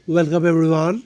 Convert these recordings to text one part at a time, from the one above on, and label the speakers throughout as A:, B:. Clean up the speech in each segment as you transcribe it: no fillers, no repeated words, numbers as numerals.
A: Welcome everyone.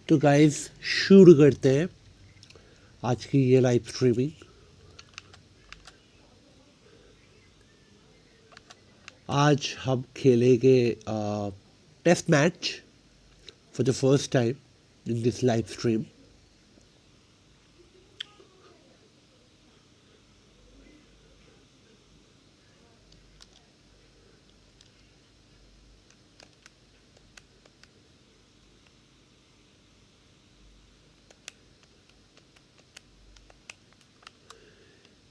A: तो guys शुरू करते हैं आज की ये लाइव स्ट्रीमिंग। आज हम खेलेंगे test match for the first time in this live stream.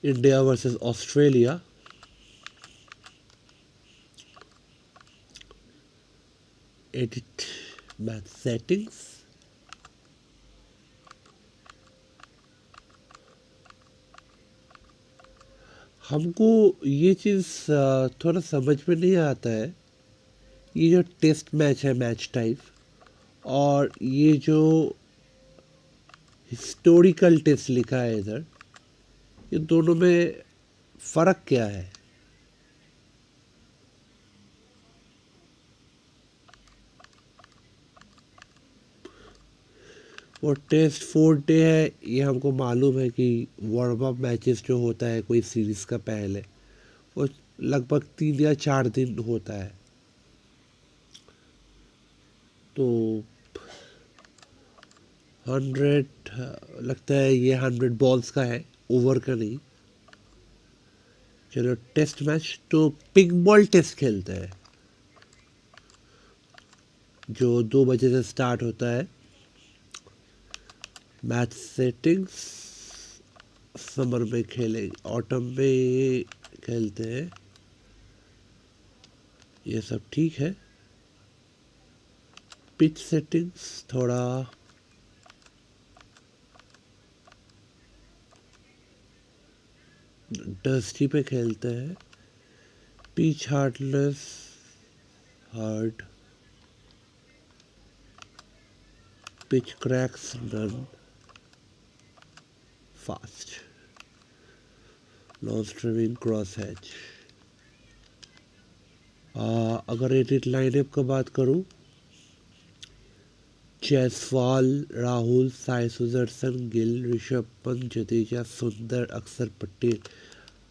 A: India versus Australia. Edit match settings. हमको ये चीज़ थोड़ा समझ में नहीं आता है, ये जो टेस्ट मैच है मैच टाइप, और ये जो हिस्टोरिकल टेस्ट लिखा है इधर, ये दोनों में फ़र्क क्या है? वो टेस्ट 4 डे है, ये हमको मालूम है कि वार्म अप मैचेस जो होता है कोई सीरीज़ का पहले, वो लगभग 3 या 4 दिन होता है। तो 100 लगता है ये 100 बॉल्स का है, ओवर का नहीं। चलो टेस्ट मैच तो पिंक बॉल टेस्ट खेलते हैं, जो 2 बजे से स्टार्ट होता है। मैच सेटिंग्स समर में खेलेंगे, ऑटम में खेलते हैं, ये सब ठीक है। पिच सेटिंग्स थोड़ा डस्टी पे खेलते हैं। Pitch hardness hard, pitch cracks none, fast, non streaming cross hatch. अगर एडिट लाइनअप का बात करूं, जायसवाल, राहुल, साई सुदर्शन, गिल, ऋषभ पंत, जडेजा, सुंदर,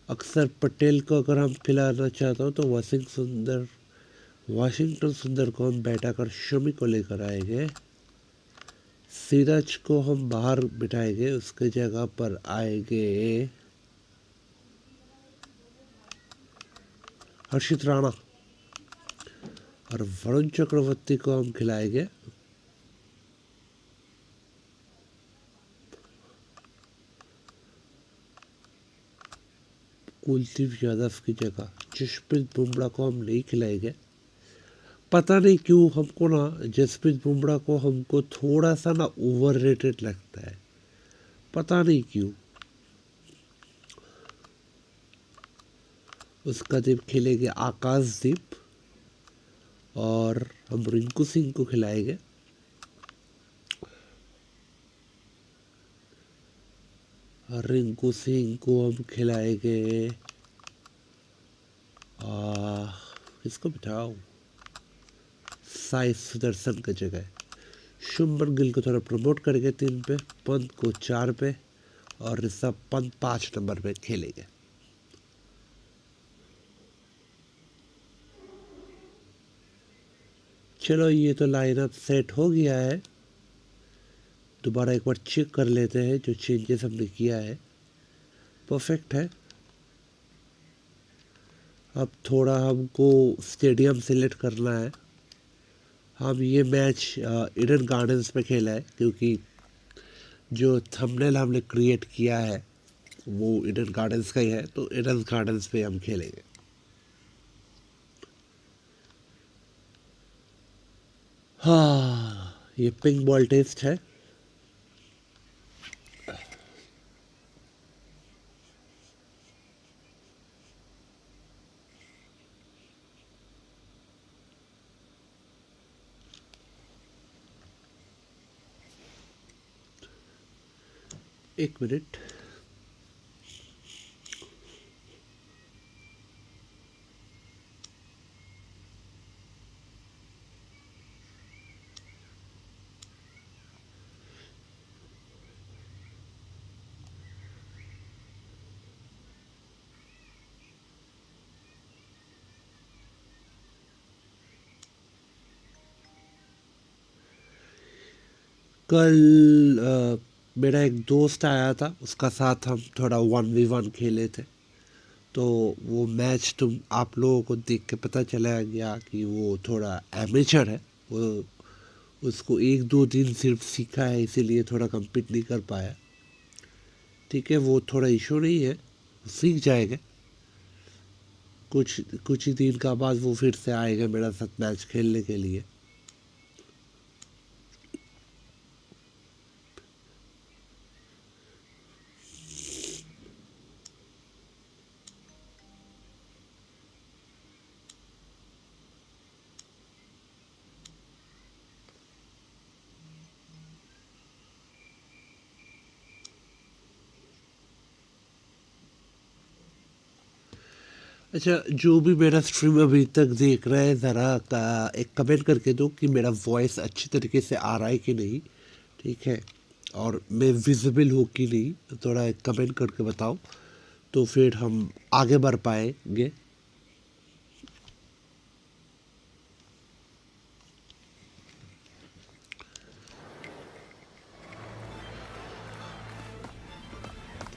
A: अक्षर पटेल को अगर हम खिलाना चाहता हूँ तो वाशिंगटन सुंदर को हम बैठा कर शमी को लेकर आएंगे। सीरज को हम बाहर बिठाएंगे, उसके जगह पर आएंगे हर्षित राणा, और वरुण चक्रवर्ती को हम खिलाएंगे कुलदीप यादव की जगह जसप्रीत बुमराह को हम नहीं खिलाएंगे। पता नहीं क्यों हमको ना जसप्रीत बुमराह को हमको थोड़ा सा ना ओवररेटेड लगता है, पता नहीं क्यों। उसका दीप खेलेंगे आकाशदीप और हम रिंकू सिंह को खिलाएंगे। रिंकू सिंह को हम खिलाएंगे किसको बिठाओ, साई सुदर्शन की जगह। शुभमन गिल को थोड़ा प्रमोट करेंगे 3 पे, पंत को 4 पे और ऋषभ पंत 5 नंबर पे खेलेंगे। चलो ये तो लाइनअप सेट हो गया है, दोबारा एक बार चेक कर लेते हैं जो चेंजेस हमने किया है। परफेक्ट है। अब थोड़ा हमको स्टेडियम सिलेक्ट करना है। हम ये मैच ईडन गार्डन्स में खेला है क्योंकि जो थंबनेल हमने क्रिएट किया है वो ईडन गार्डन्स का ही है, तो ईडन गार्डन्स पे हम खेलेंगे। हाँ, ये पिंक बॉल टेस्ट है। एक मिनट। कल मेरा एक दोस्त आया था, उसका साथ हम थोड़ा 1v1 खेले थे, तो वो मैच तुम आप लोगों को देख के पता चला गया कि वो थोड़ा एमेचर है। वो उसको 1-2 दिन सिर्फ सीखा है, इसीलिए थोड़ा कम्पीट नहीं कर पाया। ठीक है, वो थोड़ा इशू नहीं है, सीख जाएगा। कुछ ही दिन का बाद वो फिर से आएगा मेरा साथ मैच खेलने के लिए। अच्छा, जो भी मेरा स्ट्रीम अभी तक देख रहा है ज़रा एक कमेंट करके दो कि मेरा वॉइस अच्छी तरीके से आ रहा है कि नहीं। ठीक है, और मैं विजिबल हूँ कि नहीं, थोड़ा एक कमेंट करके बताओ तो फिर हम आगे बढ़ पाएंगे।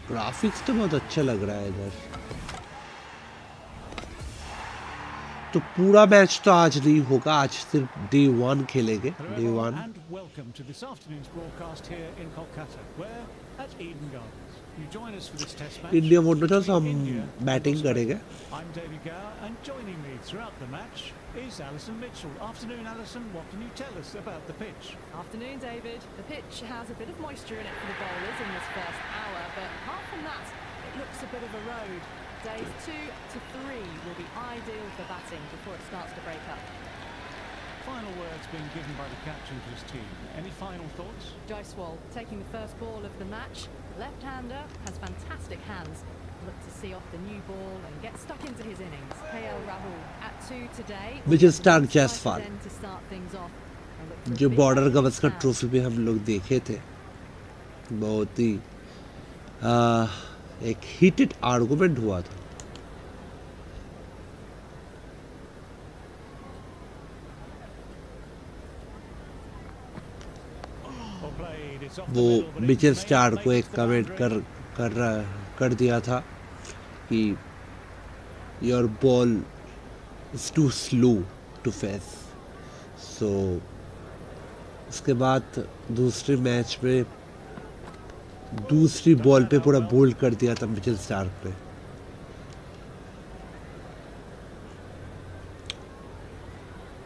A: ग्राफिक्स तो बहुत अच्छा लग रहा है इधर। तो पूरा मैच तो आज नहीं होगा, आज सिर्फ डे 1 खेलेंगे। डे 1 इंडिया वोट तो हम बैटिंग करेंगे।
B: is Alison Mitchell. Afternoon, Alison. What can you tell us about the pitch?
C: Afternoon, David. The pitch has a bit of moisture in it for the bowlers in this first hour, but apart from that, it looks a bit of a road. Days 2 to 3 will be ideal for batting before it starts to break up.
B: Final words being given by the captain to his team. Any final thoughts?
C: Jaiswal taking the first ball of the match. Left-hander, has fantastic hands. Look to see off the new ball and get stuck into his innings. KL Rahul at 2 today.
A: Which is Stark Jaiswal,
C: to start things off.
A: जो border Gavaskar trophy पे हम लोग देखे थे, बहुत ही एक heated argument हुआ था। वो मिचेल स्टार को एक कमेंट कर दिया था कि your ball is too slow to face. So उसके बाद दूसरे मैच में दूसरी बॉल पे पूरा बोल्ड कर दिया था मिचेल स्टार्क ने।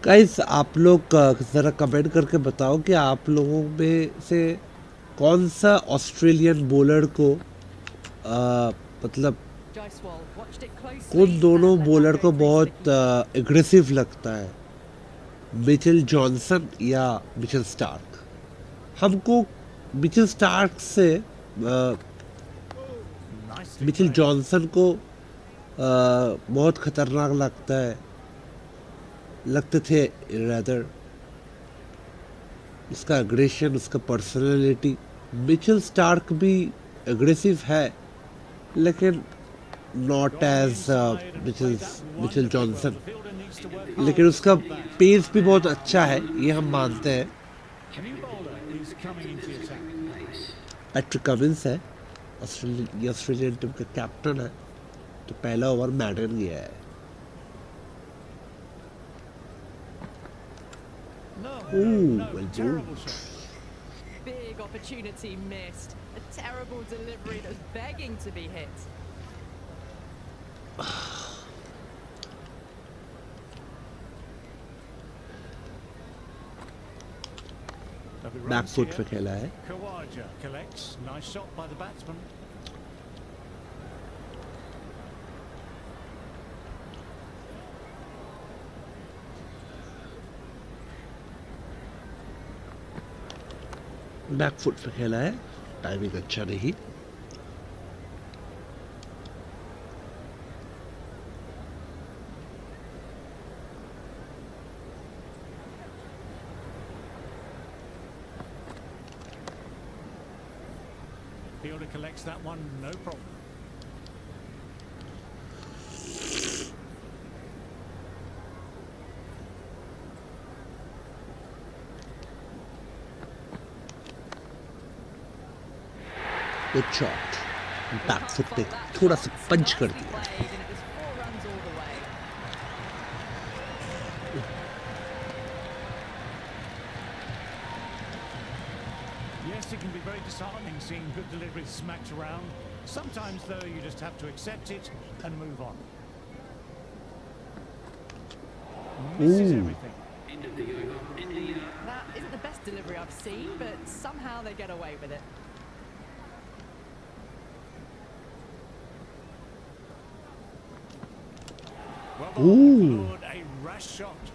A: गाइस आप लोग ज़रा कमेंट करके बताओ कि आप लोगों में से कौन सा ऑस्ट्रेलियन बॉलर को मतलब
C: Jaiswal watched it closely
A: कौन दोनों
C: and let
A: बॉलर
C: that
A: को
C: go through to the
A: बहुत
C: keeper.
A: एग्रेसिव लगता है, मिचेल जॉनसन या मिचेल स्टार्क? हमको मिचेल स्टार्क से
B: Nicely
A: मिचेल
B: played.
A: जॉनसन को बहुत खतरनाक लगते थे रैदर, उसका एग्रेशन, उसका पर्सनालिटी। मिचेल स्टार्क भी एग्रेसिव है लेकिन not
B: Gone
A: edge
B: inside and played that
A: Mitchell
B: wonderfully well.
A: Johnson,
B: The fielder needs to work
A: लेकिन
B: hard to
A: उसका
B: stop that.
A: पेस भी बहुत अच्छा है, ये हम मानते हैं।
B: New bowler is coming into the attack.
A: Patrick Cummins है, ऑस्ट्रेलियन टीम का कैप्टन है, तो पहला ओवर मैडन गया है।
B: No,
A: Ooh,
B: no,
A: well
B: terrible
A: done.
B: shot.
C: Big opportunity missed. A terrible delivery that was begging to be hit.
B: There'll be
A: back
B: runs
A: foot पे
B: here.
A: खेला है।
B: Khawaja collects. Nice shot by the batsman.
A: Back foot पे खेला है, timing अच्छा नहीं।
B: Fielder collects that one, no problem.
A: Good shot, back
C: Can't
A: foot पे
C: fault that
A: थोड़ा
C: shot.
A: सा पंच कर
C: Nicely
A: दिया।
C: played, and it was 4 runs all the way.
B: Yes, it can be very disheartening seeing good deliveries smacked around. Sometimes, though, you just have to accept it and move on. Misses
A: Ooh.
B: everything.
C: That isn't the best delivery I've seen, but somehow they get away with it.
B: Well,
A: Ooh.
B: good, a rash shot.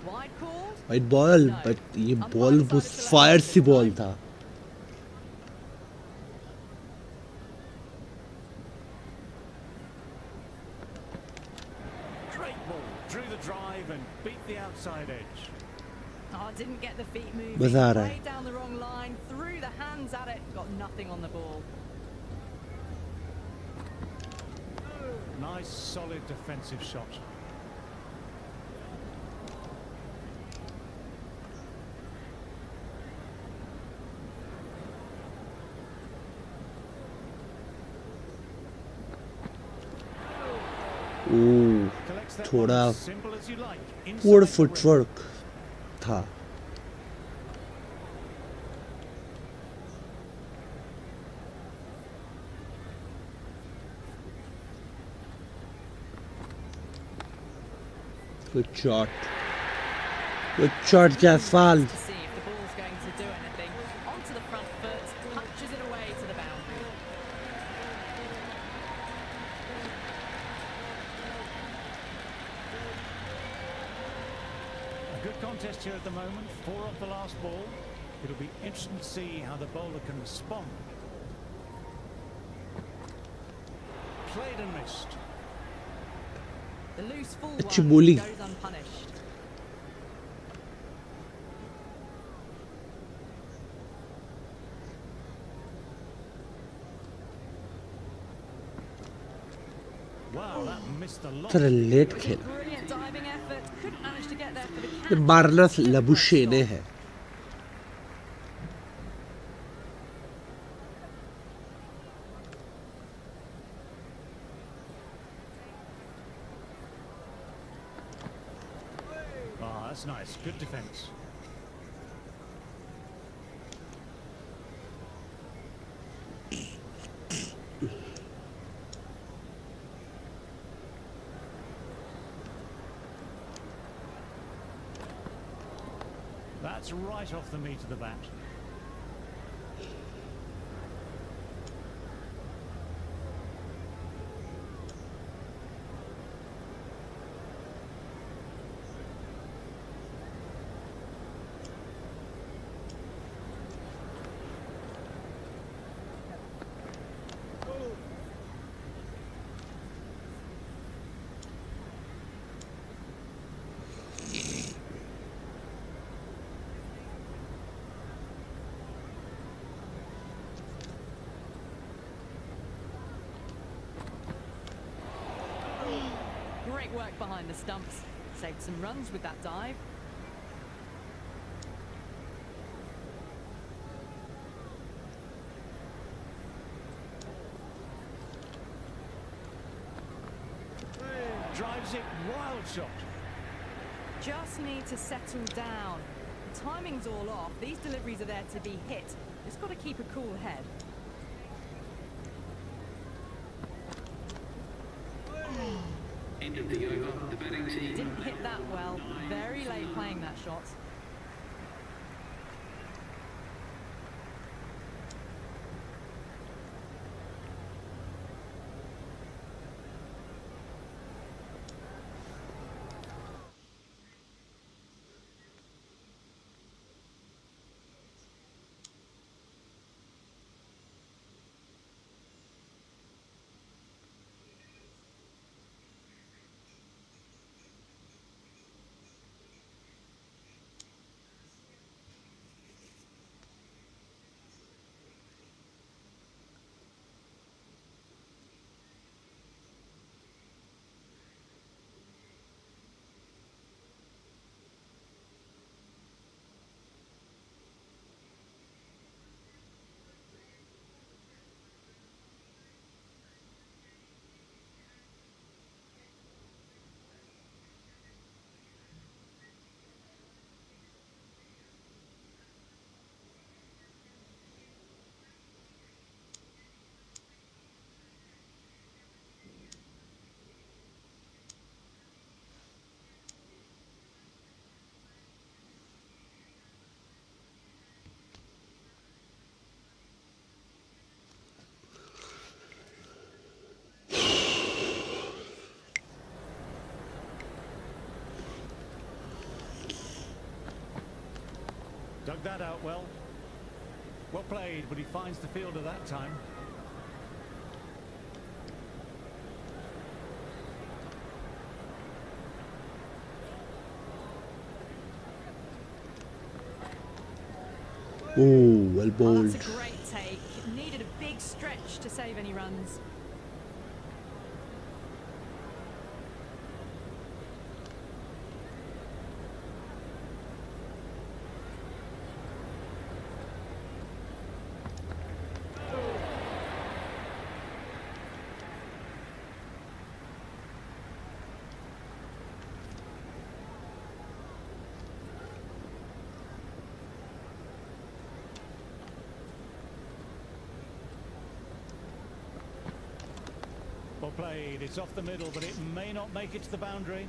C: Wide called?
A: White ball, but ये ball वो fire सी ball था।
B: Great ball. Drew the drive and beat the outside edge.
C: Oh, didn't get the feet moving.
A: मजा आ रहा है।
C: Played down the wrong line, threw the hands at it, got nothing on the ball.
B: Nice, solid defensive shot.
A: Oh,
B: Collects that
A: थोड़ा
B: one, simple as you like.
A: Poor
B: Inside the rim.
A: Footwork था। Good shot, good shot Jaiswal.
C: To see if the ball's going to do anything. Onto the front foot, punches it away to the boundary.
B: A good contest here at the moment. 4 off the last ball. It'll be interesting to see how the bowler can respond. Played and missed.
C: The loose full
A: अच्छी
C: one
A: bowling।
C: goes unpunished.
B: Wow, that missed a lot.
A: थोड़ा late
C: It was a
A: खेला,
C: brilliant diving effort. Couldn't manage to get there for the
A: ये
C: catch.
A: मारना
C: Just a great
A: लबुशेने
C: shot.
A: है।
B: Ah, that's nice. Good defence. That's right off the meat of the bat.
C: Great work behind the stumps. Saved some runs with that dive.
B: Drives it, wild shot.
C: Just need to settle down. The timing's all off. These deliveries are there to be hit. Just got to keep a cool head.
D: End of the over. The batting team.
C: Didn't hit that well. Very late playing that shot.
B: Dug that out well. Well played, but he finds the fielder that time.
A: Oh, well
C: Oh,
A: bowled.
C: that's a great take. Needed a big stretch to save any runs.
B: Well played. It's off the middle, but it may not make it to the boundary.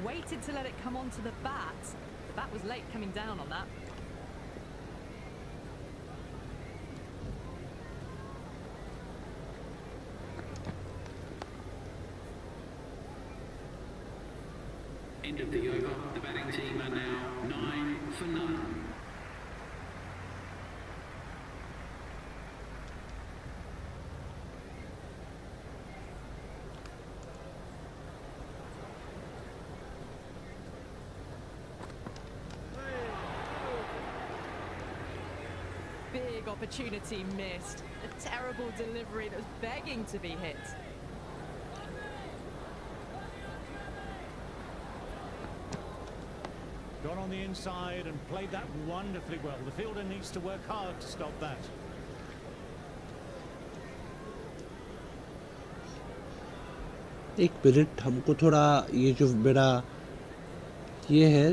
C: Waited to let it come onto the bat. The bat was late coming down on that.
D: End of the over. The batting team are now 9 for none.
C: Big opportunity missed. A terrible delivery that was begging to be hit.
B: Gone on the inside and played that wonderfully well. The fielder needs to work hard to stop that.
A: एक minute, हमको थोड़ा ये जो मेरा ये है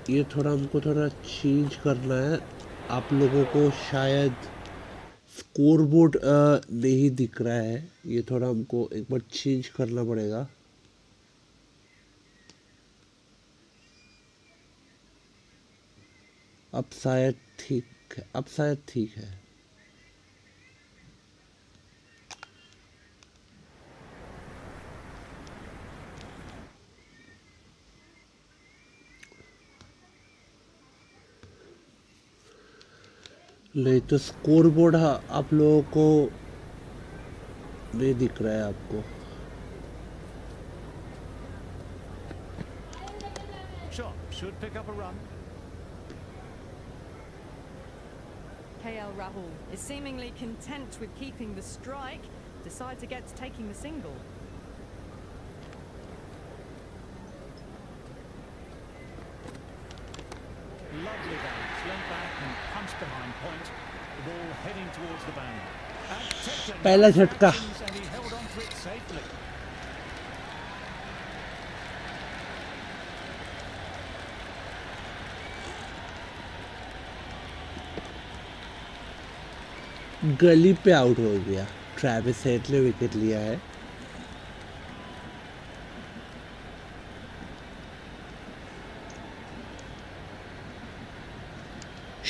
A: ये थोड़ा हमको थोड़ा चेंज करना है। आप लोगों को शायद स्कोरबोर्ड नहीं दिख रहा है, ये थोड़ा हमको एक बार चेंज करना पड़ेगा। अब शायद ठीक है। नहीं तो स्कोर बोर्ड आप लोगों को नहीं दिख रहा है आपको।
B: Shot should pick up a run.
C: KL Rahul is seemingly content with keeping the strike, decides against taking the single.
B: Lovely bounce, lent back and punched behind point. The ball heading towards the boundary. And Tecklin
A: पहला झटका।
B: and he held on to it safely.
A: गली पे out हो गया। Travis head ने wicket लिया है।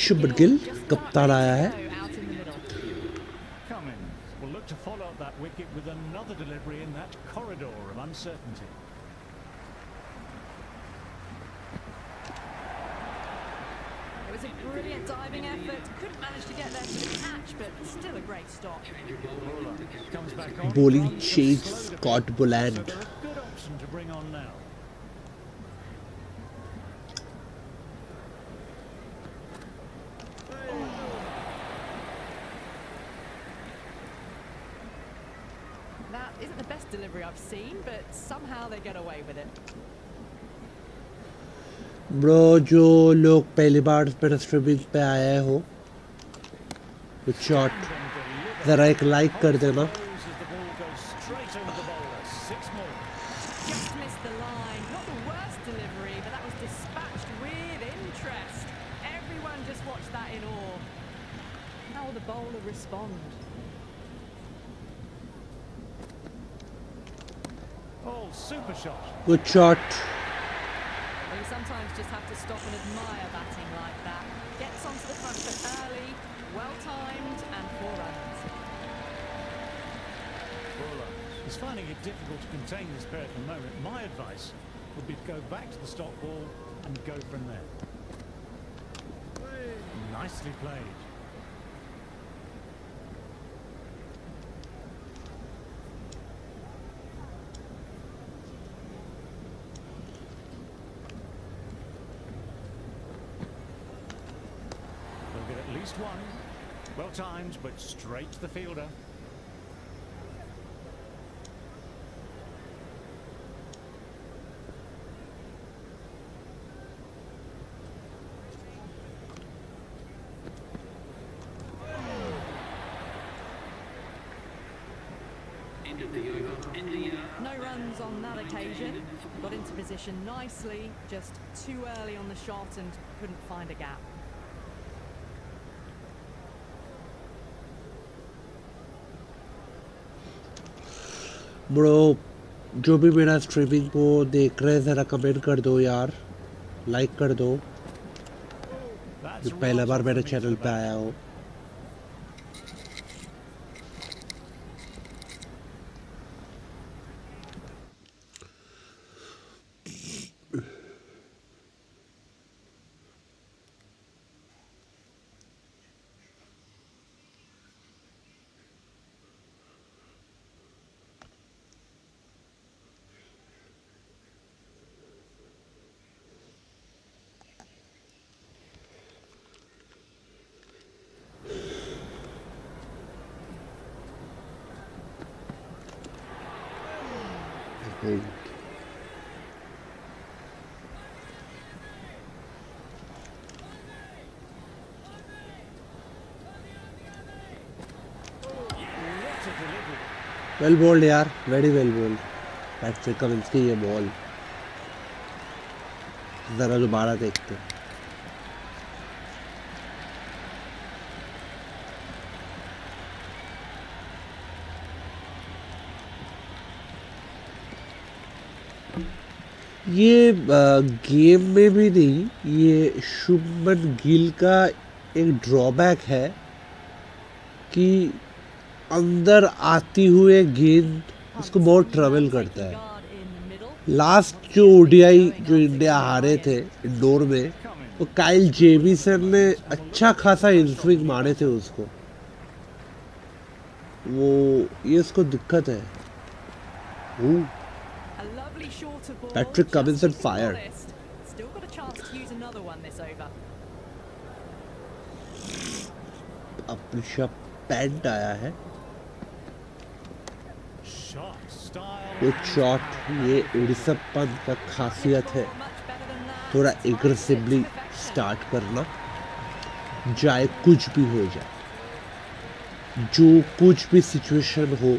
A: शुभमन गिल कप्तान आया है।
C: Out in the middle.
B: Cummins will look to follow up that wicket with another delivery in that corridor of uncertainty.
C: It was a brilliant diving effort. Couldn't manage to get there for the catch, but still a great stop.
B: Bowler comes back on.
A: Bowling
B: runs have
A: change,
B: slowed a bit,
A: Scott Boland.
B: So they're a good option to bring on now.
C: That isn't the best delivery I've seen, but somehow they get away with it.
A: Bro जो लोग पहली बार मेरे streaming पे आए हो तो shot ज़रा एक लाइक कर देना।
B: Goes as the ball goes straight over the bowler. 6 more.
C: Just missed the line. Not the worst delivery, but that was dispatched with interest. Everyone just watched that in awe. How will the bowler respond?
B: Oh, super shot.
A: Good shot.
C: Well, you sometimes just have to stop and admire batting like that. Gets onto the front foot early, well timed, and 4 runs.
B: Bowler is finding it difficult to contain this pair at the moment. My advice would be to go back to the stop ball and go from there. Nicely played. They'll get at least one. Well timed, but straight to the fielder.
D: End of the over. India.
C: No runs on that occasion. Got into position nicely, just too early on the shot and couldn't find a gap.
A: Bro जो भी मेरा streaming को देख रहे हैं ज़रा comment कर दो यार, लाइक कर दो
B: That's
A: जो पहला
B: right
A: बार
B: off
A: मेरे
B: the
A: चैनल
B: middle
A: पे
B: bat.
A: आया हो। think.
B: What a delivery.
A: Well bowled यार, very well bowled. Patrick Cummins की ये ball. ज़रा दोबारा देखते हैं। ये गेम में भी नहीं, ये शुभमन गिल का एक ड्रॉबैक है कि अंदर आती हुए गेंद उसको बहुत ट्रबल करता है। लास्ट जो ओडीआई जो इंडिया हारे थे इंडोर में, वो काइल जेमिसन ने अच्छा खासा इनस्विंग मारे थे उसको, वो ये उसको दिक्कत है। Patrick Cummins on fire.
C: Still got a chance to use another one this over.
A: अपनी पैंट आया है
B: Shot style.
A: वो शॉट, ये ऋषभ पंत का खासियत है, थोड़ा एग्रेसिवली स्टार्ट करना, चाहे कुछ भी हो जाए, जो कुछ भी सिचुएशन हो।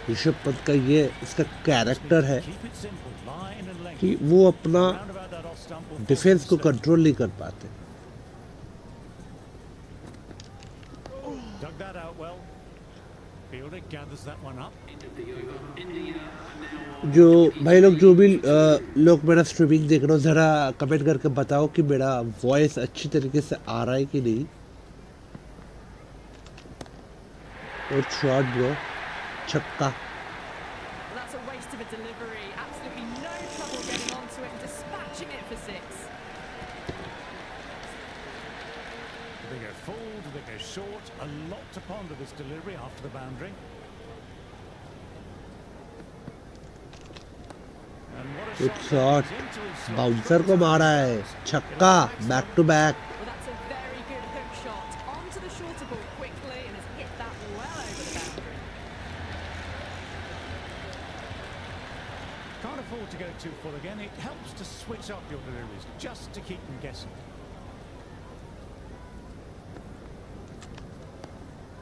A: ऋषभ पंत का ये इसका कैरेक्टर है
B: Keep it simple. Line and length.
A: कि वो अपना
B: Round about that off stump will
A: defence को
B: force the
A: कंट्रोल नहीं कर पाते।
B: circle. Dug that out well. Fielder gathers that one up.
D: End of the over. India now
A: जो भाई लोग जो भी लोग मेरा स्ट्रीमिंग देख रहे हो, ज़रा कमेंट करके बताओ कि मेरा वॉइस अच्छी तरीके से आ रहा है कि नहीं। और शॉट ब्रो, छक्का।
C: Well, that's a waste of a delivery. Absolutely no trouble getting onto it and dispatching it for six.
B: Do they go full? Do they go short? A lot to ponder this delivery after the boundary. And what a
A: Good
B: shot.
A: shot.
B: He's into his slot.
A: Bouncer को मारा है, छक्का, back to back.
C: Well, that's a very good hook shot. Onto the shorter ball quickly and has hit that well over the boundary.
B: Can't afford to go too full again. It helps to switch up your deliveries just to keep them guessing.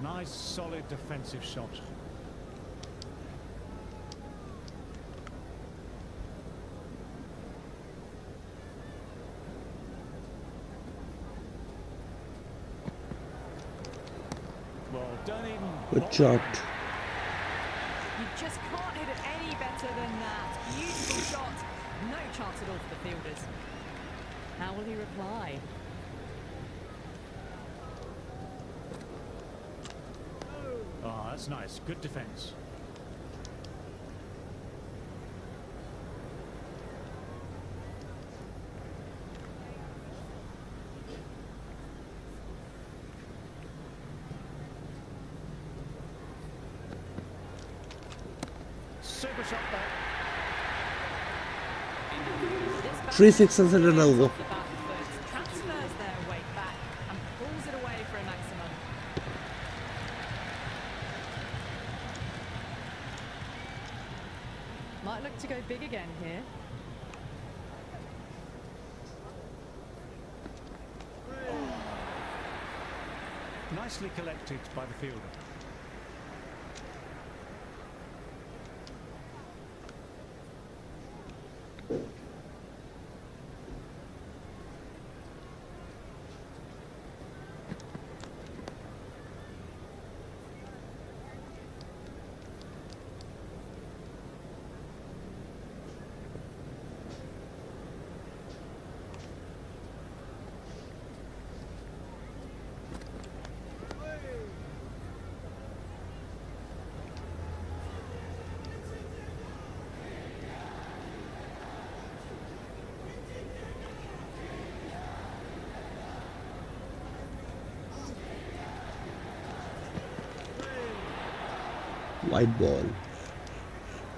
B: Nice, solid defensive shot. Well, don't even.
A: Good
B: bother.
A: shot.
C: You just can't hit it any better than that. Beautiful shot. No chance at all for the fielders. How will he reply?
B: Oh, that's nice. Good defence. Super shot back.
C: This
A: Three
C: batsman
A: sixes and an
C: gets
A: elbow.
C: off the bat foot, transfers their weight back and pulls it away for a maximum. Might look to go big again here.
B: Nicely collected by the fielder.
A: White ball.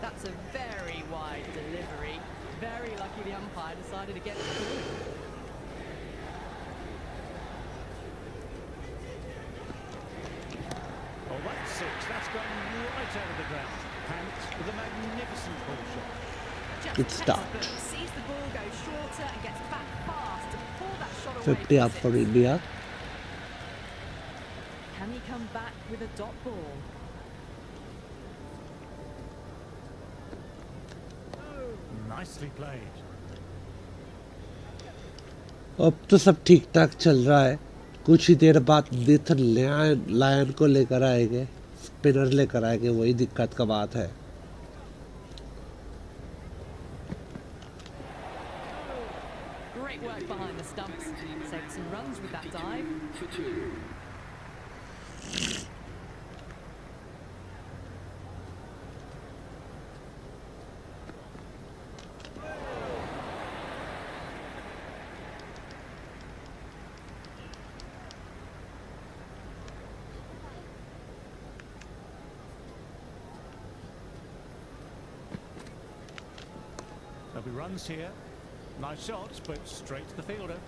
C: That's a very wide delivery. Very lucky the umpire decided to get it through.
B: Oh, that's six. That's gone right out of the ground. Pants with a magnificent ball shot.
C: Just
A: Good start.
C: textbook. Sees the ball go shorter and gets back fast to pull that shot away.
A: 50 up for India.
C: Can he come back with a dot ball?
B: Nicely played.
A: अब तो सब ठीक ठाक चल रहा है। कुछ ही देर बाद नेथन लायन को लेकर आएंगे, स्पिनर लेकर आएंगे, वही दिक्कत का बात है।
C: Great work behind the stumps. Saved some runs with that dive.
D: For 2.
B: There'll be runs here. Nice shots, but straight to the fielder.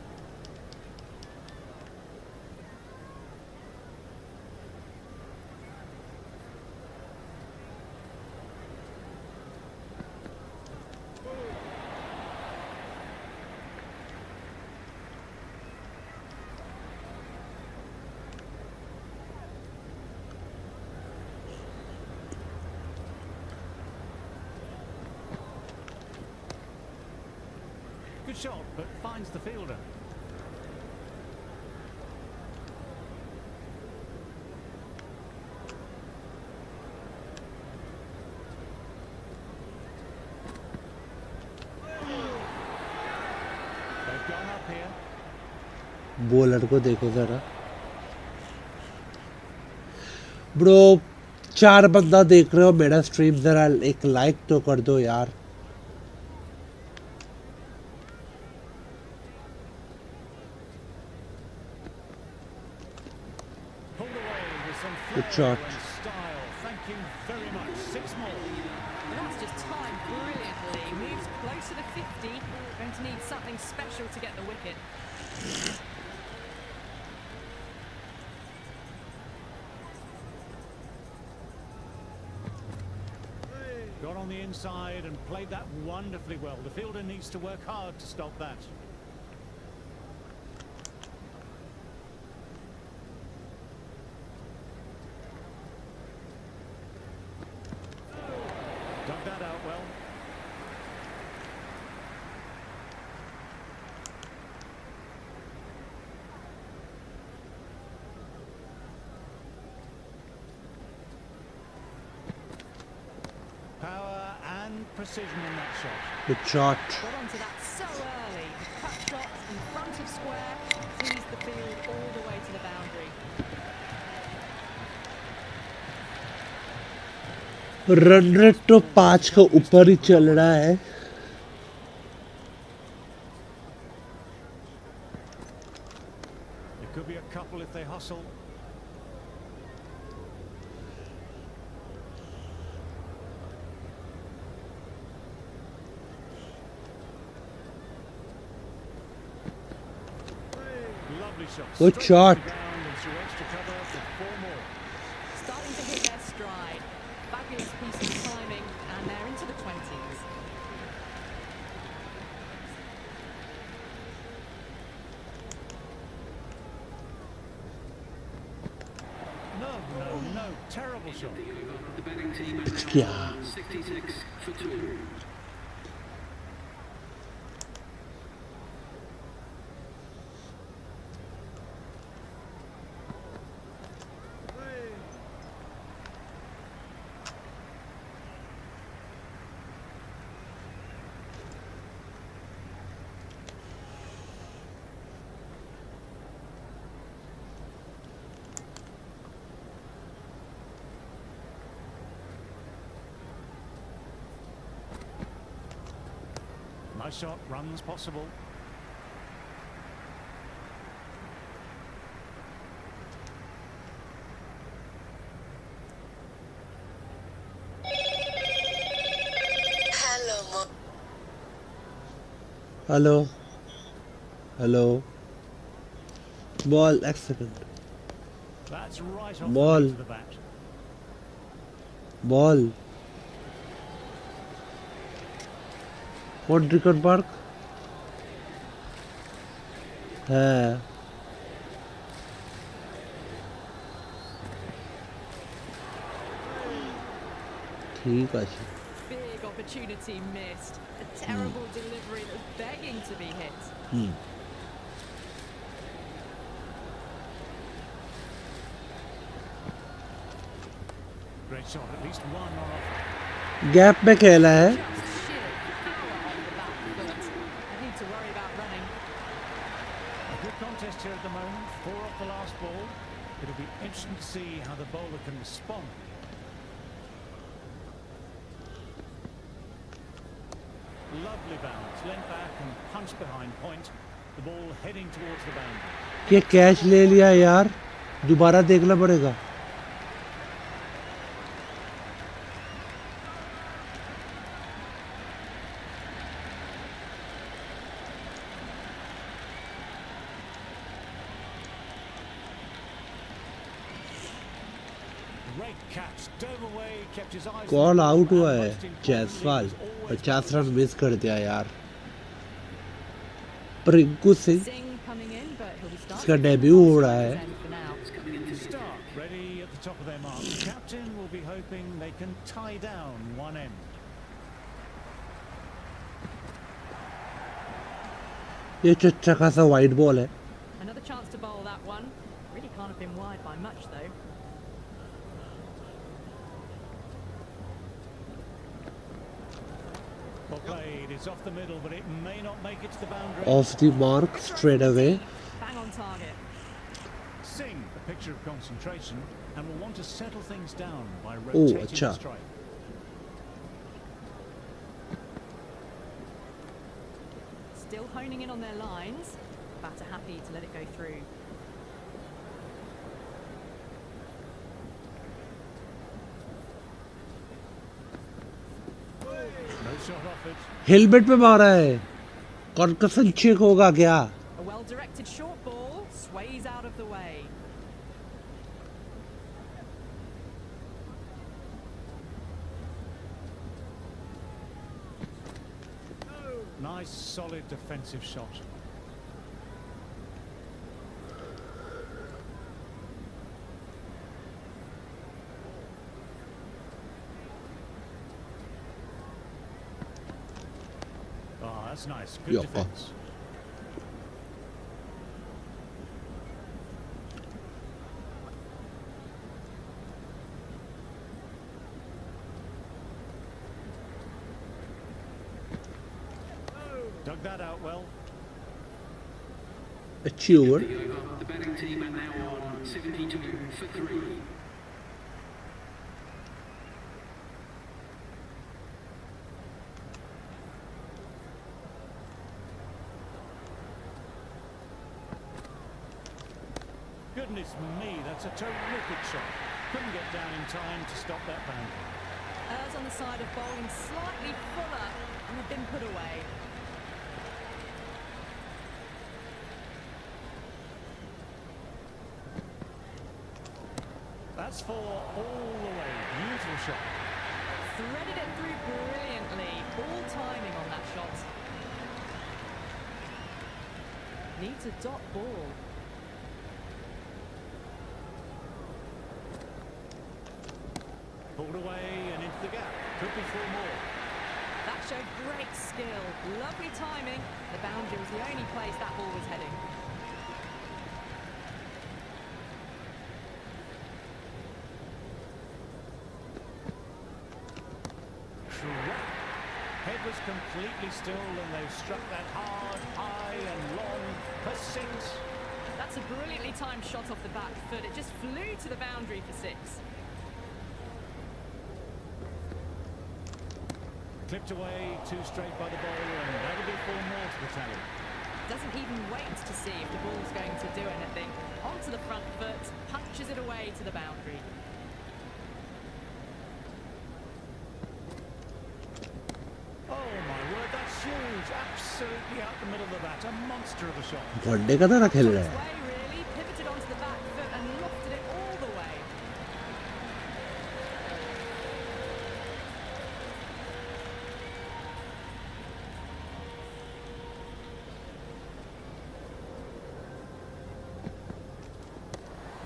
B: Good shot, but finds the fielder. They've gone up here.
A: Bowler को देखो जरा bro, 4 बंदा देख रहे हो मेरा stream, जरा एक लाइक तो कर दो यार।
B: Pulled away with some
A: Good
B: flair
A: shot.
B: and style. Thank you very much. 6 more.
C: And that's just timed brilliantly. Moves closer to 50. Going to need something special to get the wicket.
B: Got on the inside and played that wonderfully well. The fielder needs to work hard to stop that. Dug that out well. Power and precision in that shot.
A: Good shot.
C: Got onto that so early. Cut shot in front of square. Sees the field all the way to the boundary.
A: Run rate तो 5 का ऊपर ही चल रहा है।
B: It could be a couple if they hustle. Lovely shot.
A: Good
B: Straight
A: shot.
B: to the ground and through extra cover for 4 more.
C: Starting to hit their stride. Fabulous piece of timing, and they're into the 20s.
B: No. Terrible shot.
D: The batting team are now
A: क्या
D: 66 for 2.
B: Nice shot, runs possible.
A: Hello hello ball, एक second.
B: That's right off
A: Ball.
B: the bat.
A: Ball कौन पार्क है? ठीक है।
C: Big opportunity missed. A terrible delivery that was begging to be hit.
B: Great shot, at least one on offer.
A: Gap में खेला है.
C: Just sheer power off the back foot. I need to worry about running.
B: A good contest here at the moment. 4 off the last ball. It'll be interesting to see how the bowler can respond. Lovely bounce, leant back and punched behind point. The ball heading towards the boundary.
A: ये catch ले लिया यार. दोबारा देखना पड़ेगा.
B: Great catch, dove away, kept his eyes.
A: कौन out हुआ है?
B: Most importantly,
A: Jaiswal.
B: was always
A: 50 run miss कर दिया यार. Rinku Singh
C: Singh coming in, but he'll be starting.
A: इसका डेब्यू हो रहा है.
C: For now.
B: start ready at the top of their mark. The captain will be hoping they can tie down one end.
A: ये अच्छा खासा वाइड बॉल है.
C: Another chance to bowl that one. Really can't have been wide by much though.
B: Well played, it's off the middle, but it may not make it to the boundary.
A: Of the mark straight away.
C: Bang on target.
B: Singh, a picture of concentration, and will want to settle things down by
A: Oh,
B: rotating
A: अच्छा.
B: the strike.
C: Still honing in on their lines. Batter happy to let it go through.
B: No shot offered.
A: Helmet पे मारा है. कॉन्कसन check होगा क्या?
C: A well-directed short ball sways out of the way.
B: Nice, solid defensive shot. Oh, that's nice. Good
A: Yeah.
B: defense. Dug that out well.
A: अच्छी over.
D: The over. The batting team are now on 72 for 3.
B: Goodness me, that's a terrific shot. Couldn't get down in time to stop that boundary.
C: Errs on the side of bowling slightly fuller and have been put away.
B: That's 4 all the way. Beautiful shot.
C: Threaded it through brilliantly. Ball timing on that shot. Needs a dot ball.
B: Pulled away and into the gap. Could be 4 more.
C: That showed great skill. Lovely timing. The boundary was the only place that ball was heading.
B: Crack. Head was completely still and they've struck that hard, high and long for 6.
C: That's a brilliantly timed shot off the back foot. It just flew to the boundary for 6.
B: Clipped away 2 straight by the bowler and that'll be 4 more to the tally.
C: Doesn't even wait to see if the ball's going to do anything. Onto the front foot, punches it away to the boundary.
B: Oh my word, that's huge. Absolutely out the middle of the bat. A monster of a shot.
A: One day का तरह खेल
C: On
A: रहा
C: its
A: है.
C: way, really. Pivoted onto the back foot and lofted it all the way.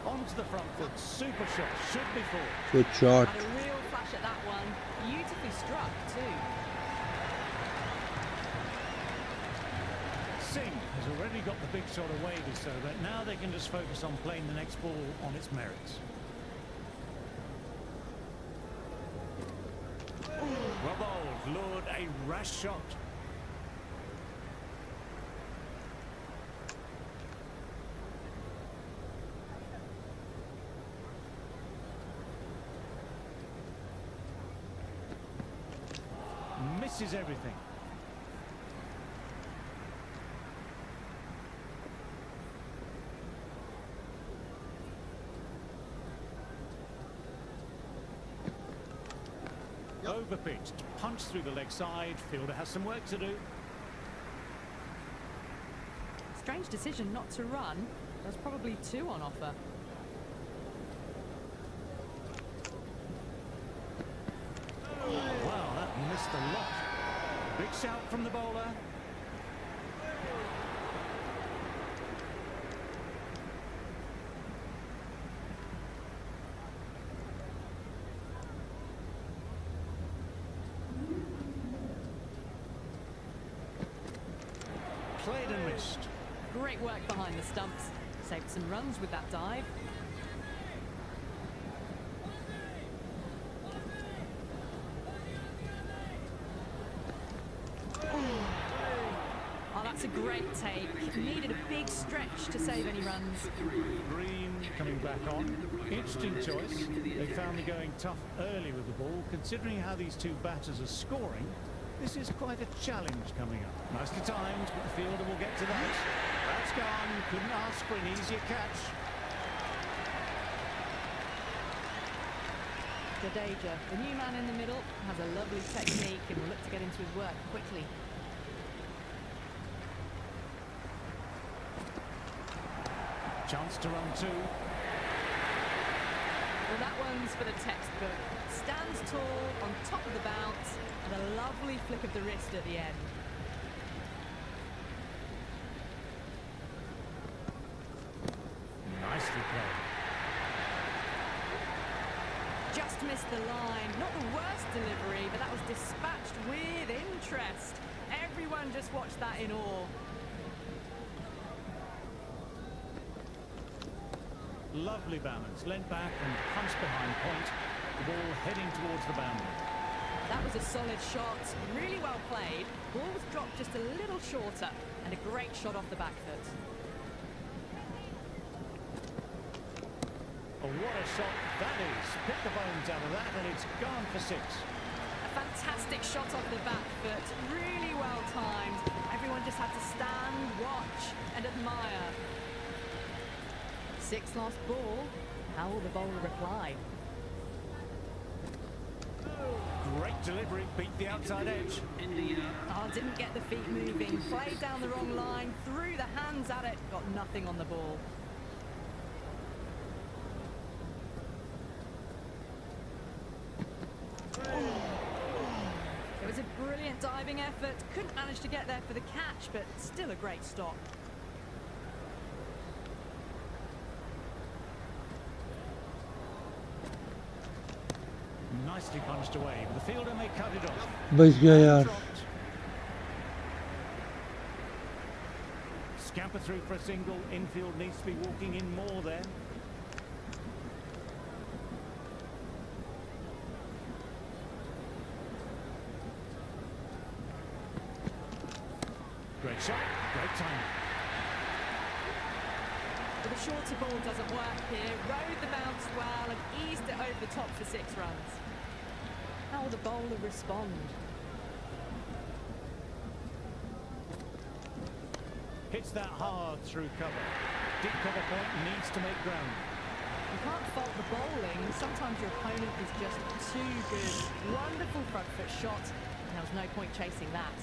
B: Onto the front foot. Super shot. Should be 4.
A: Good shot.
C: Had a real flash at that one. Beautifully struck too.
B: Singh has already got the big shot away this over. Now they can just focus on playing the next ball on its merits. Lord, a rash shot. Misses everything. Overpitched, punch through the leg side. Fielder has some work to do.
C: Strange decision not to run. There's probably two on offer.
B: Wow, that missed a lot. Big shout from the bowler. Played and missed.
C: Great work behind the stumps. Saved some runs with that dive. Oh, that's a great take. Needed a big stretch to save any runs.
B: Green coming back on. Interesting choice. They found the going tough early with the ball. Considering how these two batters are scoring, this is quite a challenge coming up. Nicely timed, but the fielder will get to that. That's gone. Couldn't ask for an easier catch.
C: Jadeja, the new man in the middle, has a lovely technique and will look to get into his work quickly.
B: Chance to run two.
C: Well, that one's for the textbook. Stands tall on top of the bounce and a lovely flick of the wrist at the end.
B: Nicely played.
C: Just missed the line. Not the worst delivery, but that was dispatched with interest. Everyone just watched that in awe.
B: Lovely balance. Leant back and punched behind point. The ball heading towards the boundary.
C: That was a solid shot. Really well played. Ball was dropped just a little shorter and a great shot off the back foot.
B: Oh, what a shot that is. Pick the bones out of that and it's gone for six.
C: A fantastic shot off the back foot. Really well timed. Everyone just had to stand, watch and admire. Six last ball. How will the bowler reply?
B: Great delivery. Beat the outside edge.
C: Oh, didn't get the feet moving. Played down the wrong line. Threw the hands at it. Got nothing on the ball. It was a brilliant diving effort. Couldn't manage to get there for the catch, but still a great stop.
B: Nicely punched away, but the fielder may cut it off.
A: बच गया यार.
B: Dropped. Scamper through for a single. Infield needs to be walking in more there. Great shot, great timing.
C: But the shorter ball doesn't work here. Rode the bounce well and eased it over the top for 6 runs. How will the bowler respond?
B: Hits that hard through cover. Deep cover point needs to make ground.
C: You can't fault the bowling. Sometimes your opponent is just too good. Wonderful front foot shot, and there was no point chasing that.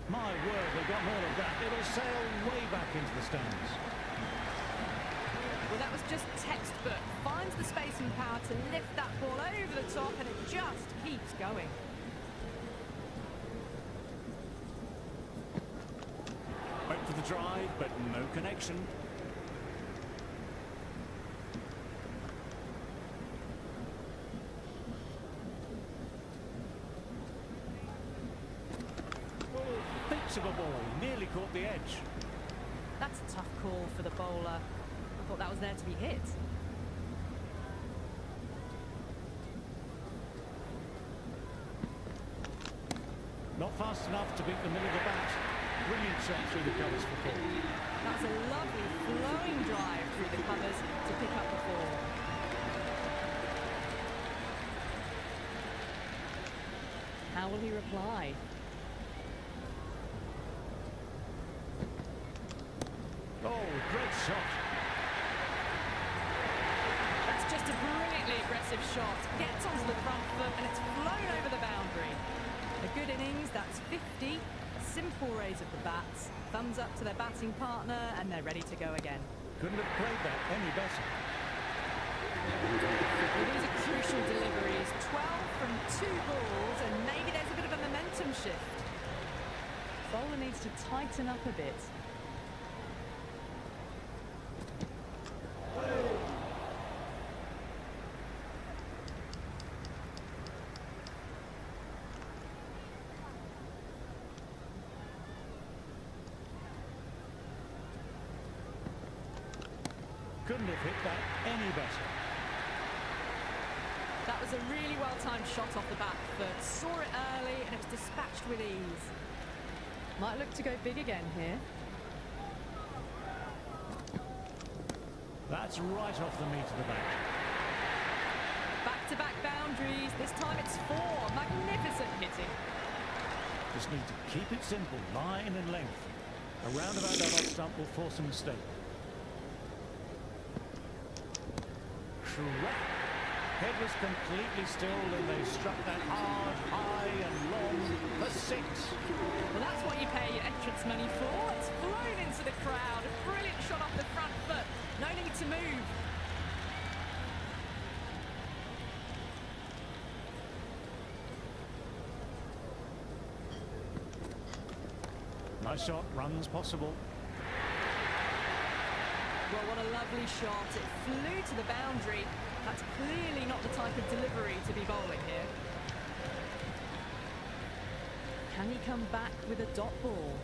B: My word, they got more of that. It'll sail way back into the stands.
C: Well, that was just textbook. Finds the space and power to lift that ball over the top, and it just keeps going.
B: Went for the drive, but no connection. Thinks of a ball, nearly caught the edge.
C: That's a tough call for the bowler. I thought that was there to be hit.
B: Not fast enough to beat the middle of the bat. Brilliant shot through the covers for four.
C: That's a lovely flowing drive through the covers to pick up the four. How will he reply?
B: Oh, great shot.
C: That's just a brilliantly aggressive shot. Gets onto the front foot and it's flown over the boundary. A good innings, that's 50. A simple raise of the bats. Thumbs up to their batting partner and they're ready to go again.
B: Couldn't have played that any better.
C: Well, these are crucial deliveries. 12 from 2 balls and maybe there's a bit of a momentum shift. Bowler needs to tighten up a bit.
B: Couldn't have hit that any better.
C: That was a really well-timed shot off the back foot. Saw it early and it was dispatched with ease. Might look to go big again here.
B: That's right off the meat of the bat.
C: Back-to-back boundaries. This time it's 4. Magnificent hitting.
B: Just need to keep it simple, line and length. A roundabout that off stump will force a mistake. Crack. Head was completely still and they struck that hard, high and long for 6.
C: Well, that's what you pay your entrance money for. It's flown into the crowd. A brilliant shot off the front foot. No need to move.
B: Nice shot, runs possible.
C: Well, what a lovely shot. It flew to the boundary. That's clearly not the type of delivery to be bowling here. Can he come back with a dot ball?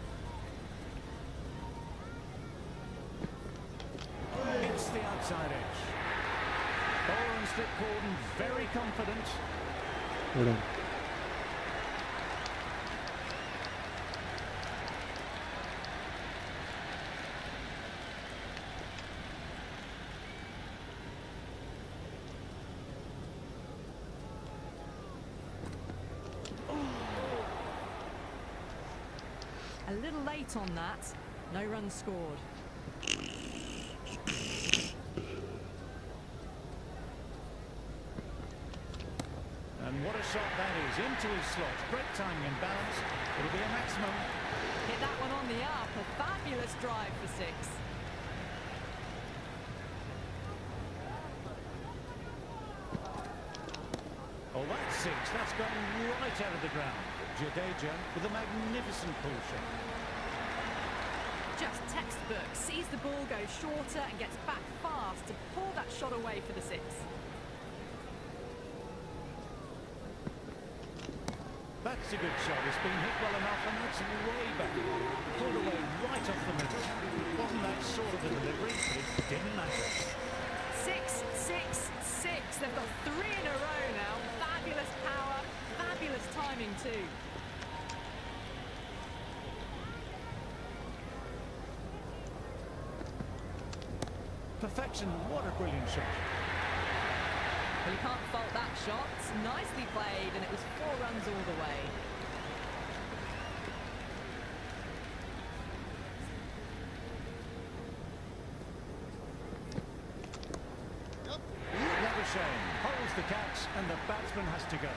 B: It's the outside edge. Bowler and slip cordon very confident.
A: Hold on.
C: A little late on that. No runs scored.
B: And what a shot that is. Into his slot. Great timing and balance. It'll be a maximum.
C: Hit that one on the up. A fabulous drive for 6.
B: Oh, that's 6. That's gone right out of the ground. Jadeja with a magnificent pull shot.
C: Just textbook. Sees the ball go shorter and gets back fast to pull that shot away for the 6.
B: That's a good shot. It's been hit well enough and that's way back. Pulled away right off the middle. Wasn't that sort of a delivery, but it didn't matter.
C: 6, 6, 6. They've got 3 in a row now. Fabulous power. Fabulous timing too.
B: Perfection. What a brilliant shot.
C: Well, you can't fault that shot. Nicely played, and it was 4 runs all the way.
B: Never shown. Holds the catch, and the batsman has to go.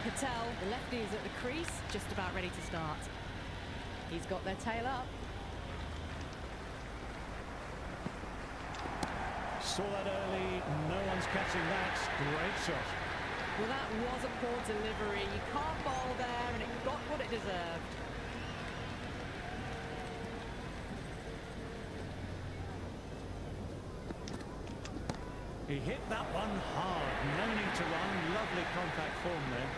C: Patel, the lefty, is at the crease, just about ready to start. He's got their tail up.
B: Saw that early. No one's catching that. Great shot.
C: Well, that was a poor delivery. You can't bowl there, and it got what it deserved.
B: He hit that one hard. No need to run. Lovely contact form there.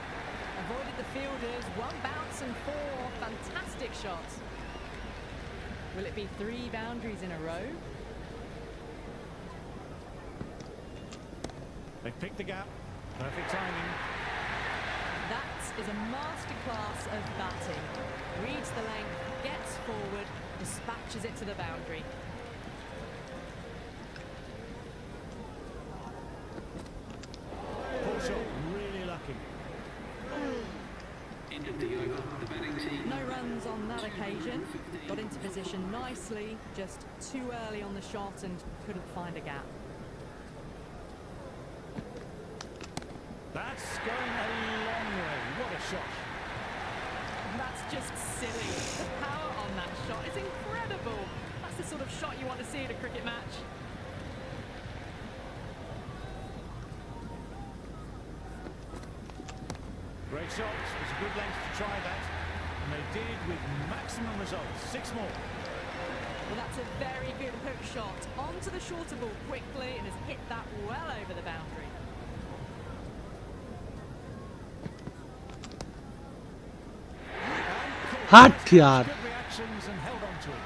C: Avoided the fielders. 1 bounce and 4. Fantastic shots. Will it be 3 boundaries in a row?
B: They've picked the gap. Perfect timing.
C: That is a masterclass of batting. Reads the length, gets forward, dispatches it to the boundary.
B: Poor shot, really lucky.
D: End of the over. The batting team.
C: No runs on that occasion. Got into position nicely, just too early on the shot and couldn't find a gap.
B: That's going a long way. What a shot.
C: That's just silly. The power on that shot is incredible. That's the sort of shot you want to see at a cricket match.
B: Great shot. It's a good length to try that. And they did with maximum results. 6 more.
C: Well, that's a very good hook shot. Onto the shorter ball quickly and has hit that well over the boundary.
A: हट यार
B: Good reactions and held on to it.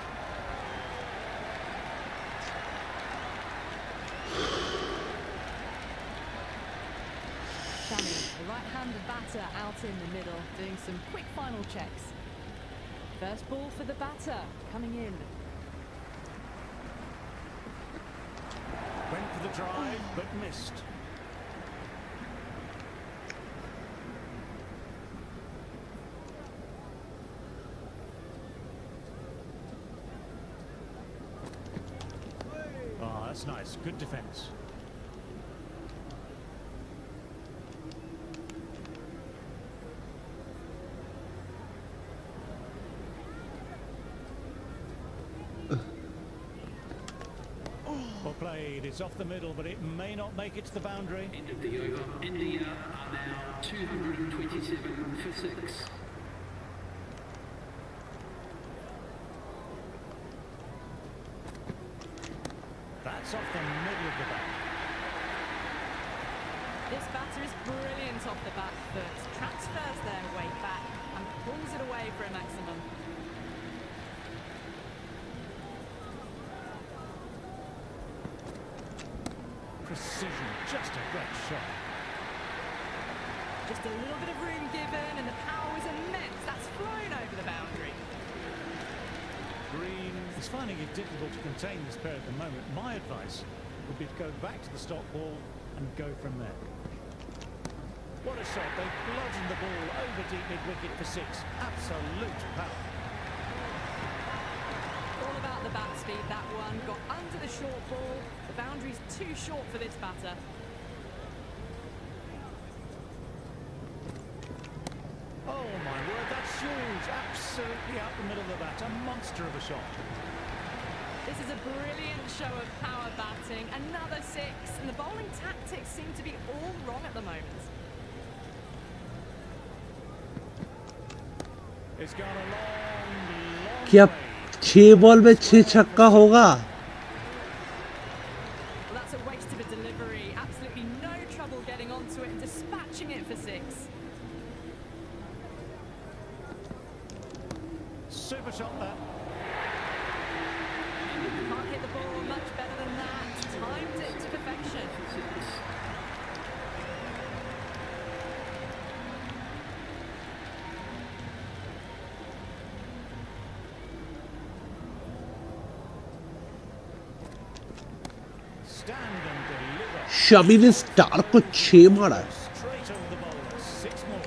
C: Shami, the right-handed batter out in the middle, doing some quick final checks. First ball for the batter, coming in.
B: Went for the drive, but missed. Oh, that's nice. Good defence. Well played. It's off the middle, but it may not make it to the boundary.
D: End of the over. India are now 227 for 6.
B: That's off the middle of the bat.
C: This batter is brilliant off the back foot, transfers their weight back and pulls it away for a maximum.
B: Precision, just a great shot.
C: Just a little bit of room given and the power was immense. That's flown over the boundary.
B: Green is finding it difficult to contain this pair at the moment. My advice would be to go back to the stop ball and go from there. What a shot. They bludgeoned the ball over deep mid-wicket for 6. Absolute power.
C: All about the bat speed, that one. Got under the short ball. The boundary's too short for this batter.
B: Oh my word, that's huge. Absolutely out the middle of the bat. A monster of a shot.
C: This is a brilliant show of power batting. Another 6. And the bowling tactics seem to be all wrong at the moment.
B: It's gone a long, long
A: क्या
B: way.
A: 6 ball में 6 छक्का होगा
C: Well, that's a waste of a delivery. Absolutely no trouble getting onto it and dispatching it for 6.
B: Super shot there.
C: Can't hit the ball much better than that. Timed it to perfection.
B: Stand and deliver.
A: Shami ने star को 6 मारा है
B: Straight over the bowler. 6 more.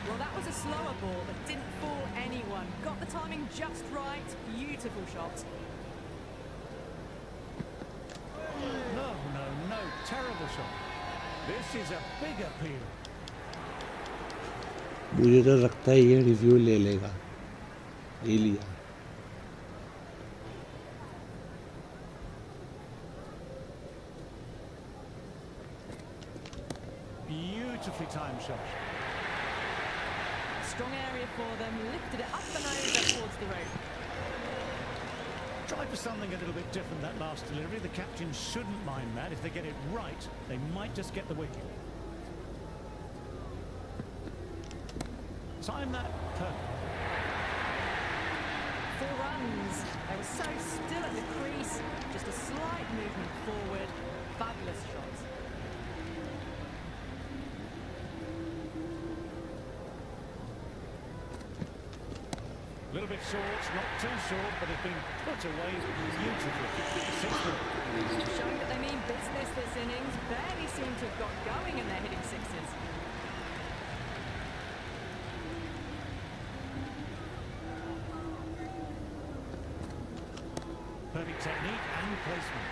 C: Well, that was a slower ball that didn't fool anyone. Got the timing just right. Beautiful shot.
B: No, no, no. Terrible shot. This is a big appeal.
A: मुझे तो लगता है ये review ले लेगा ले लिया
B: Beautifully timed shot.
C: Strong area for them. Lifted it up and over towards the rope.
B: Try for something a little bit different that last delivery. The captain shouldn't mind that. If they get it right, they might just get the wicket. Time that perfect.
C: 4 runs. They were so still at the crease. Just a slight movement forward. Fabulous shot.
B: little bit short, not too short, but it's been put away beautifully. 6-4.
C: Showing that they mean business this innings. Barely seem to have got going and they're hitting sixes.
B: Perfect technique and placement.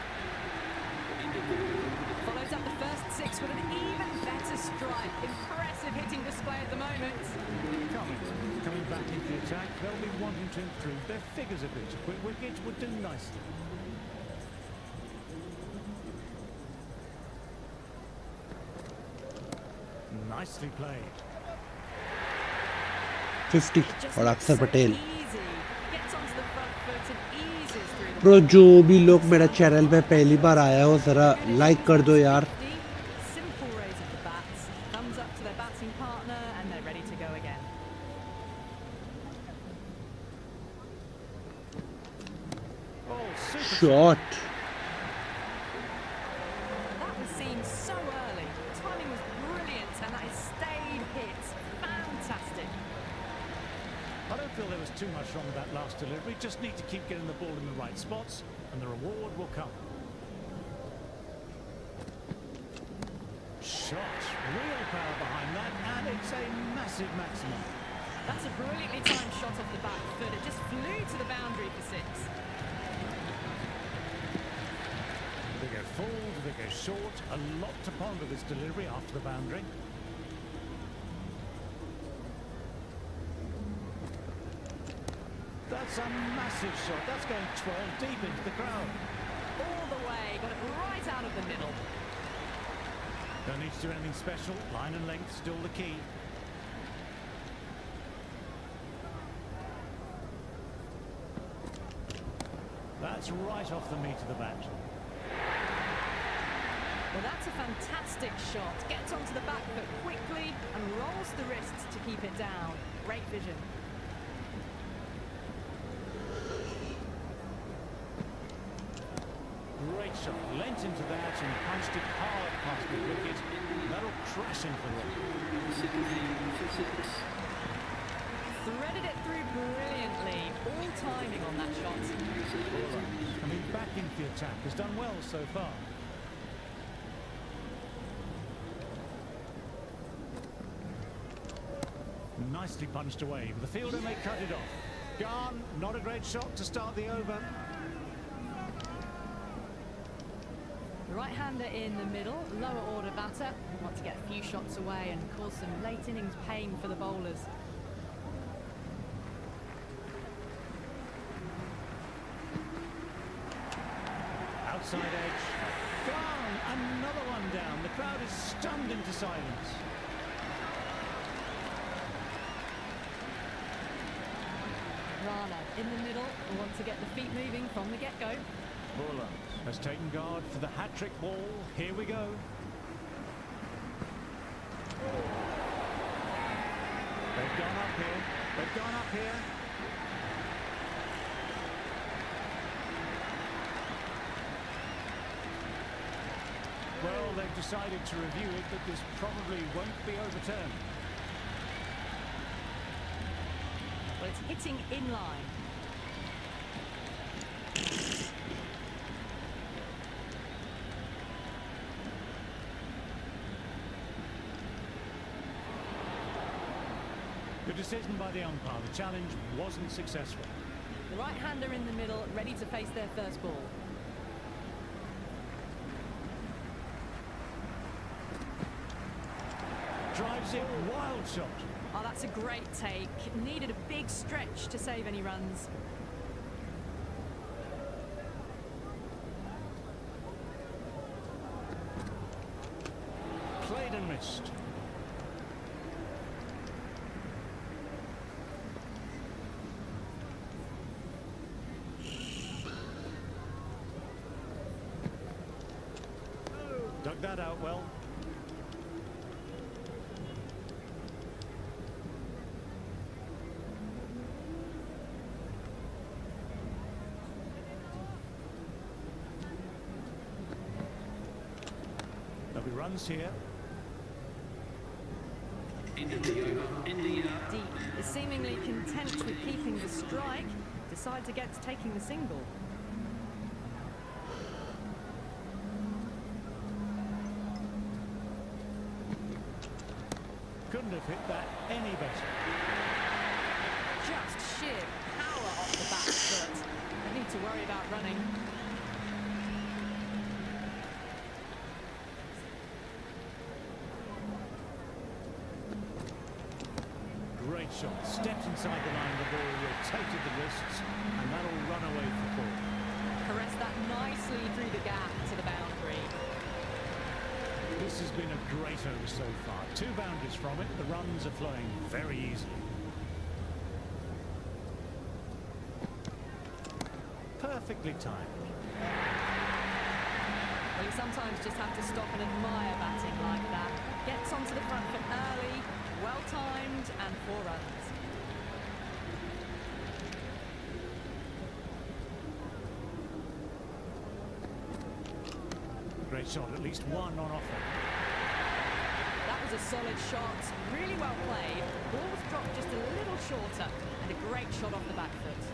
C: Follows up the first six with an even better strike. Impressive hitting display at the moment.
B: Coming back into the attack, they'll be wanting to improve their figures a bit. A quick wicket would do nicely. Nicely played.
A: 50
C: Just
A: और
C: looks
A: अक्षर
C: so
A: Patel.
C: easy. Gets onto the front foot and eases through the
A: pro जो भी लोग मेरा channel पे पहली बार आया हो ज़रा लाइक कर दो यार।
C: Simple raise of the bats. Thumbs up to their batting partner and they're ready to go again.
B: Oh, super.
A: Shot
C: That was seen so early. Timing was brilliant and that is stayed hit. Fantastic.
B: I don't feel there was too much wrong with that last delivery. Just need to keep getting the ball in the right spots, and the reward will come. Shot. Real power behind that, and it's a massive maximum.
C: That's a brilliantly timed shot off the back foot. It just flew to the boundary for six.
B: Do they go full? Do they go short? A lot to ponder this delivery after the boundary. That's a massive shot. That's going 12 deep into the crowd.
C: All the way. Got it right out of the middle.
B: Don't need to do anything special. Line and length still the key. That's right off the meat of the bat.
C: Well, that's a fantastic shot. Gets onto the back foot quickly and rolls the wrists to keep it down. Great vision.
B: Great shot. Leant into that and punched it hard past the wicket. That'll crash into the rock.
C: Threaded it through brilliantly. All timing on that shot.
B: Coming back into the attack has done well so far. Nicely punched away, but the fielder may cut it off. Gone. Not a great shot to start the over.
C: The right-hander in the middle, lower order batter. Want to get a few shots away and cause some late innings pain for the bowlers.
B: Outside edge. Gone. Another one down. The crowd is stunned into silence.
C: Rana in the middle. We want to get the feet moving from the get-go.
B: Bowler has taken guard for the hat-trick ball. Here we go. They've gone up here. They've gone up here. Well, they've decided to review it, but this probably won't be overturned.
C: Well, it's hitting in line.
B: Good decision by the umpire. The challenge wasn't successful.
C: The right-hander in the middle, ready to face their first ball.
B: Drives it, wild shot.
C: Oh, that's a great take. Needed a big stretch to save any runs.
B: Played and missed. Dug that out well. There'll be runs here.
D: End of the over. India.
C: Deep is seemingly content with keeping the strike, decides against taking the single.
B: Couldn't have hit that any better.
C: Just sheer power off the back foot. Don't need to worry about running.
B: Great shot. Stepped inside the line of the ball, rotated the wrists, and that'll run away for four.
C: Caressed that nicely through the gap to the boundary.
B: This has been a great over so far. 2 boundaries from it. The runs are flowing very easily. Perfectly timed.
C: Well, you sometimes just have to stop and admire batting like that. Gets onto the front foot early, well timed, and 4 runs.
B: Great shot, at least one on offer.
C: That was a solid shot, really well played. Ball was dropped just a little shorter, and a great shot off the back foot.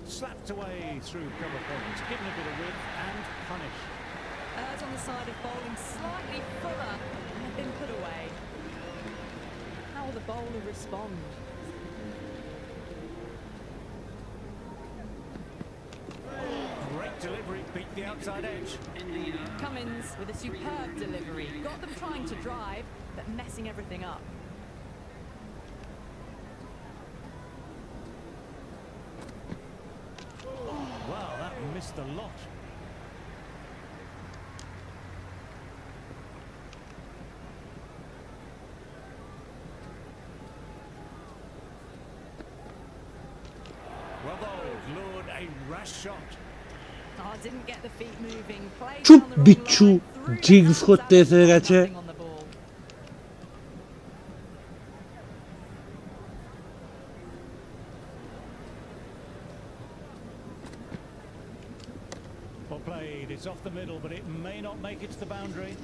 B: Slapped away through cover points, given a bit of width and punished.
C: Errs on the side of bowling slightly fuller, and have been put away. How will the bowler respond?
B: Great delivery, beat the outside edge.
C: Cummins with a superb delivery. Got them trying to drive, but messing everything up.
B: Wow, that missed a lot. Well bowled, lured a rash shot.
C: Oh, didn't get the feet moving. Played
A: চুপ
C: down the wrong
A: Bichchu,
C: line, threw the
A: জিংস
C: hands
A: করতে
C: out,
A: এসে
C: got
A: গেছে।
C: nothing on the ball.
B: Well played, it's off the middle, but it may not make it to the boundary.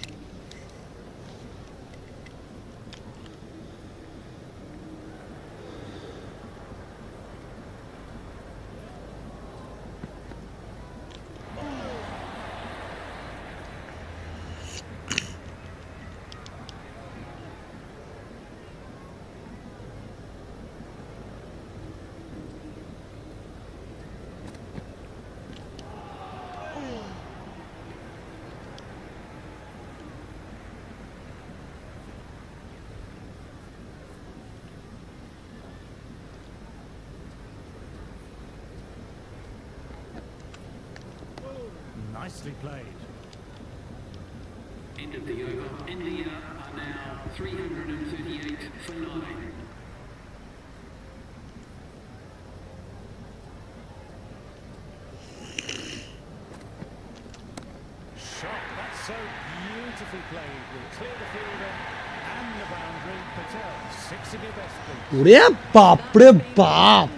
B: Nicely played.
D: End of the over. India are now 338 for 9.
B: Shot, that's so beautifully played. Will clear the fielder and the boundary. Patel, 6 of your best, please.
A: ওরে বাপ রে বাপ,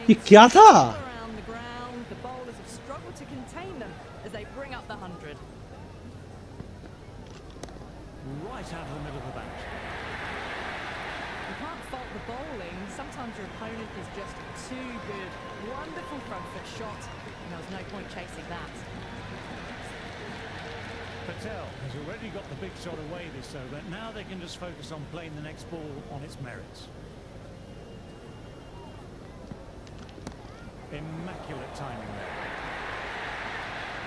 A: ये क्या था?
C: Around the ground, the bowlers have struggled to contain them as they bring up the 100.
B: Right out of the middle of the bat.
C: You can't fault the bowling. Sometimes your opponent is just too good. Wonderful front foot shot, and there was no point chasing that.
B: Patel has already got the big shot away this over. Now they can just focus on playing the next ball on its merits. Immaculate timing there.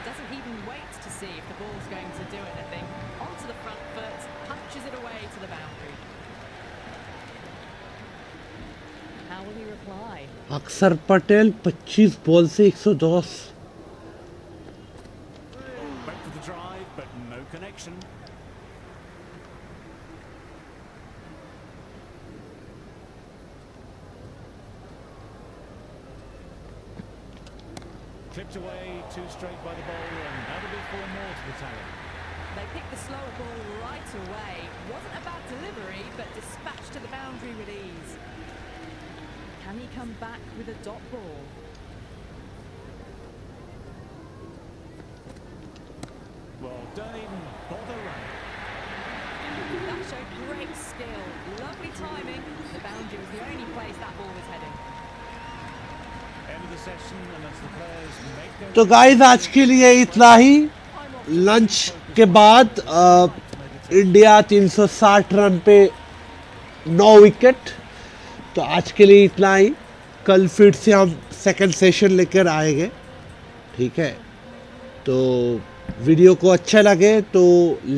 C: Doesn't even wait to see if the ball's going to do anything. Onto the front foot, punches it away to the boundary. How will he reply?
A: अक्षर Patel 25 ball से 110।
B: Went for the drive, but no connection. Clipped away, 2 straight by the bowler, and that'll be 4 more to the tally.
C: They picked the slower ball right away. Wasn't a bad delivery, but dispatched to the boundary with ease. Can he come back with a dot ball?
B: don't even bother running.
C: That showed great skill. Lovely timing. The boundary was the only place that ball was heading.
B: End of the session, and as the players make their
A: तो guys आज के लिए इतना ही। Lunch के बाद India 360 run पे 9 wicket. तो आज के लिए इतना ही। कल फिर से हम सेकंड सेशन लेकर आएंगे, ठीक है। तो वीडियो को अच्छा लगे तो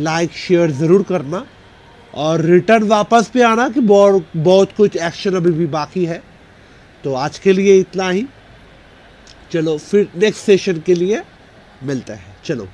A: लाइक शेयर ज़रूर करना और रिटर्न वापस भी आना कि बहुत कुछ एक्शन अभी भी बाकी है। तो आज के लिए इतना ही। चलो फिर नेक्स्ट सेशन के लिए मिलते हैं। चलो।